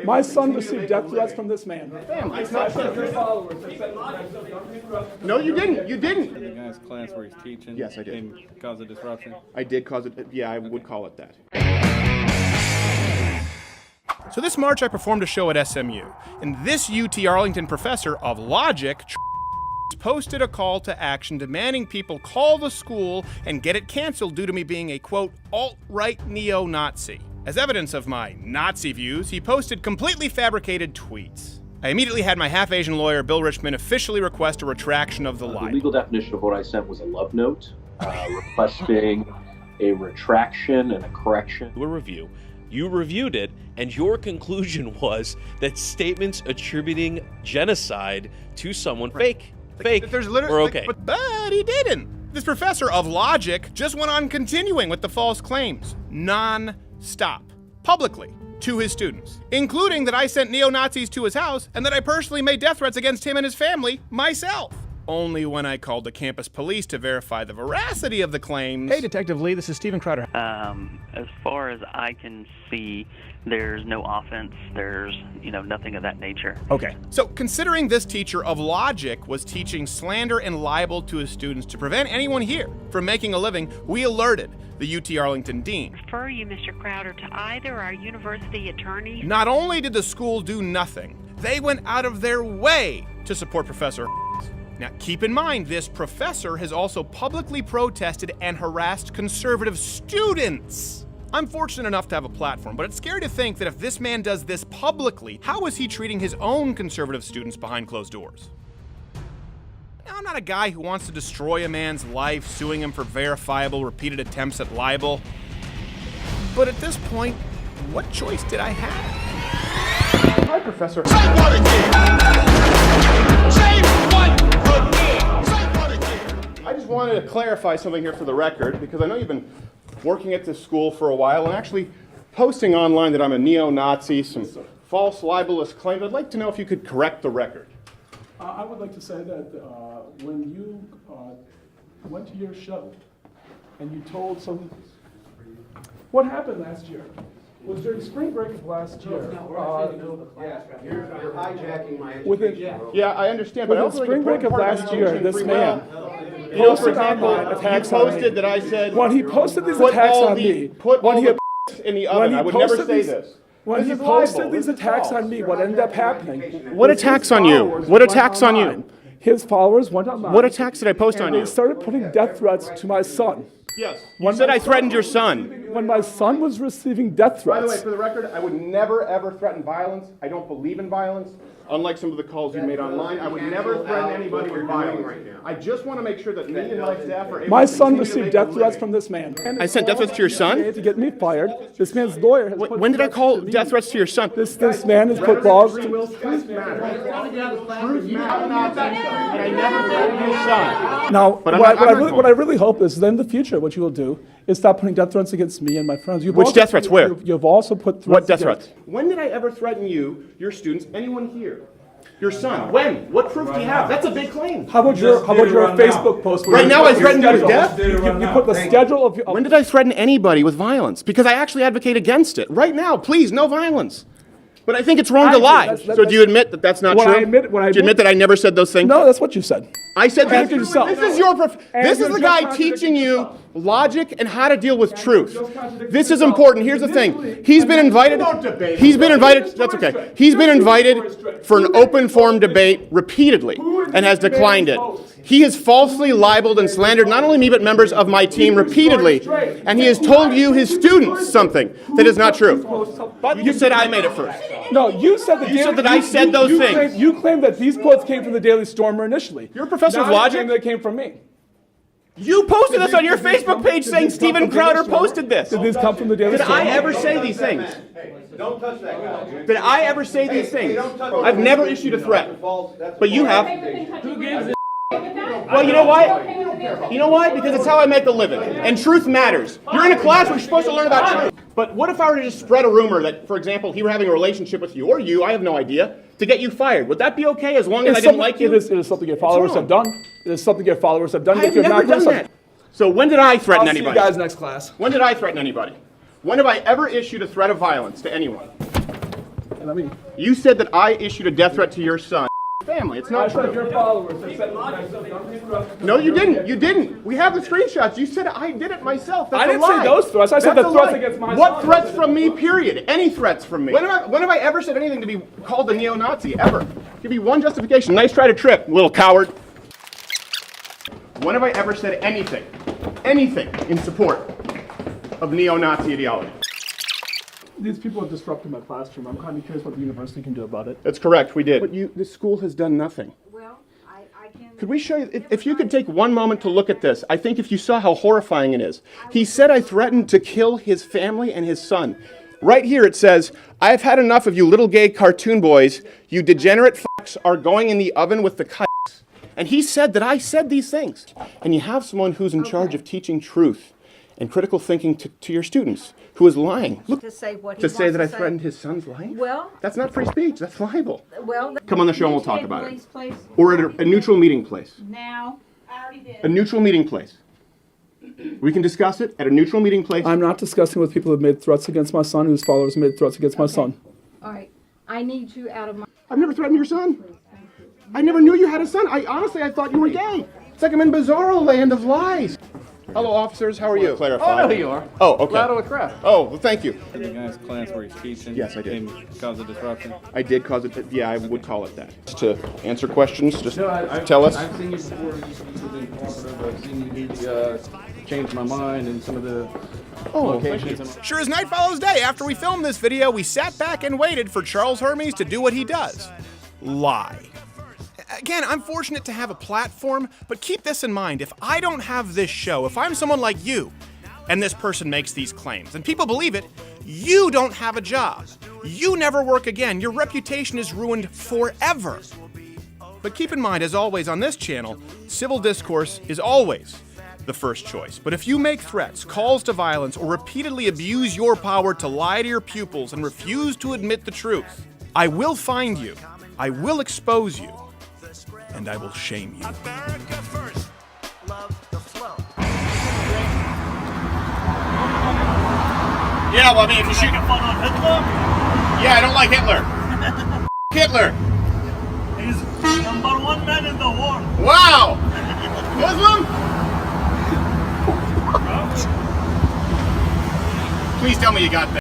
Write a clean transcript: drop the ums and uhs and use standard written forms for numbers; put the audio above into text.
My son received death threats from this man. It's not true. No, you didn't. You didn't. The guy's class where he's teaching. Yes, I did. And cause a disruption. I did cause it. Yeah, I would call it that. So this March I performed a show at SMU, and this UT Arlington professor of logic posted a call to action demanding people call the school and get it canceled due to me being a, quote, alt-right neo-Nazi. As evidence of my Nazi views, he posted completely fabricated tweets. I immediately had my half-Asian lawyer, Bill Richmond, officially request a retraction of the libel. The legal definition of what I sent was a love note, requesting a retraction and a correction. A review. You reviewed it, and your conclusion was that statements attributing genocide to someone fake. There's literally, We're okay. But he didn't. This professor of logic just went on continuing with the false claims, non-stop, publicly, to his students, including that I sent neo-Nazis to his house and that I personally made death threats against him and his family myself. Only when I called the campus police to verify the veracity of the claims. Hey, Detective Lee, this is Steven Crowder. As far as I can see, there's no offense. There's, nothing of that nature. Okay. So considering this teacher of logic was teaching slander and libel to his students to prevent anyone here from making a living, we alerted the UT Arlington dean. Refer you, Mr. Crowder, to either our university attorney. Not only did the school do nothing, they went out of their way to support Professor. Now, keep in mind, this professor has also publicly protested and harassed conservative students. I'm fortunate enough to have a platform, but it's scary to think that if this man does this publicly, how is he treating his own conservative students behind closed doors? Now, I'm not a guy who wants to destroy a man's life, suing him for verifiable, repeated attempts at libel. But at this point, what choice did I have? Hi, Professor. I just wanted to clarify something here for the record, because I know you've been working at this school for a while and actually posting online that I'm a neo-Nazi, some false libelous claims. I'd like to know if you could correct the record. I would like to say that when you went to your show and you told some... What happened last year? Was during spring break of last year. You're hijacking my education. Within, Yeah, I understand, but within spring break of last year, this man posted online attacks on me. posted that I said, When he posted these put attacks all on the, me, put when all he the in the oven. he I would never posted say these- this. when This he is posted libel. these This is attacks false. on me, what ended up happening? What was his attacks on you? followers What went attacks on you? online. His followers went online. What attacks did I post and on they you? started putting death threats to my son. Yes. You When said my I son threatened your was son. receiving- When my son was receiving death By the way, threats. for the record, I would never ever threaten violence. I don't believe in violence. Unlike some of the calls you made online, I would never threaten anybody with violence. I just want to make sure that me and my staff are able My to son continue to received make death a threats living. from this man. I sent death threats to your son? To get me fired. This man's lawyer has put When did I threats call to me. death threats to your son? This man has put laws to... Truth matters. Truth matters. And I never threatened your son. Now, But I'm what, not- I, I'm not what I really hope is that in the future, what you will do is stop putting death threats against me and my friends. You've Which also- death threats? Where? You've also put threats What death against- threats? When did I ever threaten you, your students, anyone here? Your son? When? What proof do you have? That's a big claim. How about your Facebook post? where Right you now put I your threatened you with schedule? death? You put the schedule of... When did I threaten anybody with violence? Because I actually advocate against it. Right now, please, no violence. But I think it's wrong to lie. So do you admit that that's not What true? I admit- what I Do you admit admit- that I never said those things? No, that's what you said. I said this. Answer yourself. This is your. This is Answer the just guy contradicting teaching you yourself. logic and how to deal with truth. Just contradicting This is yourself. important. Here's the thing. He's been invited. Don't debate. He's been invited. Just That's story okay. straight. He's been Just story invited straight. for an open forum debate repeatedly and has declined it. He has falsely libeled and slandered not only me but members of my team repeatedly, and he has told you, his students, something that is not true. But you said I made it first. No, you said that. You said that I said those things. You claimed that these quotes came from the Daily Stormer initially. You're a professor of Now you logic? claim they came from me. You posted this on your Facebook page saying Steven Crowder posted this. Did these come from the Daily Did Stormer? I ever say these things? Don't touch that guy. Did I ever say these things? I've never issued a threat. But you have. Well, you know why? You know why? Because it's how I make a living. And truth matters. You're in a class where you're supposed to learn about truth. But what if I were to just spread a rumor that, for example, he were having a relationship with you, or you, I have no idea, to get you fired? Would that be okay as long as I didn't like you? It is something your followers have done. It is something your followers have done. I've never done that. So when did I threaten I'll see anybody? you guys next class. When did I threaten anybody? When have I ever issued a threat of violence to anyone? And I mean, You said that I issued a death threat to your son. Family, it's I not said true. your followers have said myself. No, you didn't. You didn't. We have the screenshots. You said I did it myself. That's I didn't a lie. say those threats. I said That's the a threats lie. against my What son. threats from me, period? Any threats from me? When have I ever said anything to be called a neo-Nazi? Ever? Give me one justification. Nice try to trip, little coward. When have I ever said anything in support of neo-Nazi ideology? These people have disrupted my classroom. I'm kind of curious what the university can do about it. That's correct, we did. But the school has done nothing. Well, I can... Could we show you, if you could take one moment to look at this, I think if you saw how horrifying it is. He said I threatened to kill his family and his son. Right here it says, I've had enough of you little gay cartoon boys. You degenerate fucks are going in the oven with the kites. And he said that I said these things. And you have someone who's in charge of teaching truth and critical thinking to your students, who is lying. Look, To say what he to say wants that I to say. threatened his son's life? Well... That's not free speech, that's libel. Well... Come on the show and we'll talk about Please, it. please. Or at a neutral meeting place. Now. I already did. A neutral meeting place. We can discuss it at a neutral meeting place. I'm not discussing with people who have made threats against my son, whose followers made threats against my son. All right. I need you out of my... I've never threatened your son. I never knew you had a son. I thought you were gay. It's like I'm in bizarro land of lies. Hello, officers. How are you? Clarify. Oh, I know who you are. Oh, okay. Loud of the crowd. Oh, well, thank you. In the guy's class where he's teaching. Yes, I did. And cause a disruption. I did cause it. Yeah, I would call it that. To answer questions, just I've tell us. I've seen you before. You've been cooperative. I've seen you change my mind in some of the locations. Sure as night follows day, after we filmed this video, we sat back and waited for Charles Hermes to do what he does. Lie. Again, I'm fortunate to have a platform, but keep this in mind. If I don't have this show, if I'm someone like you, and this person makes these claims, and people believe it, you don't have a job. You never work again. Your reputation is ruined forever. But keep in mind, as always on this channel, civil discourse is always the first choice. But if you make threats, calls to violence, or repeatedly abuse your power to lie to your pupils and refuse to admit the truth, I will find you, I will expose you, and I will shame you. Yeah, well, I mean, if you shoot fun on Hitler. Yeah, I don't like Hitler. Hitler. He's #1 man in the world. Wow. Muslim? Please tell me you got that.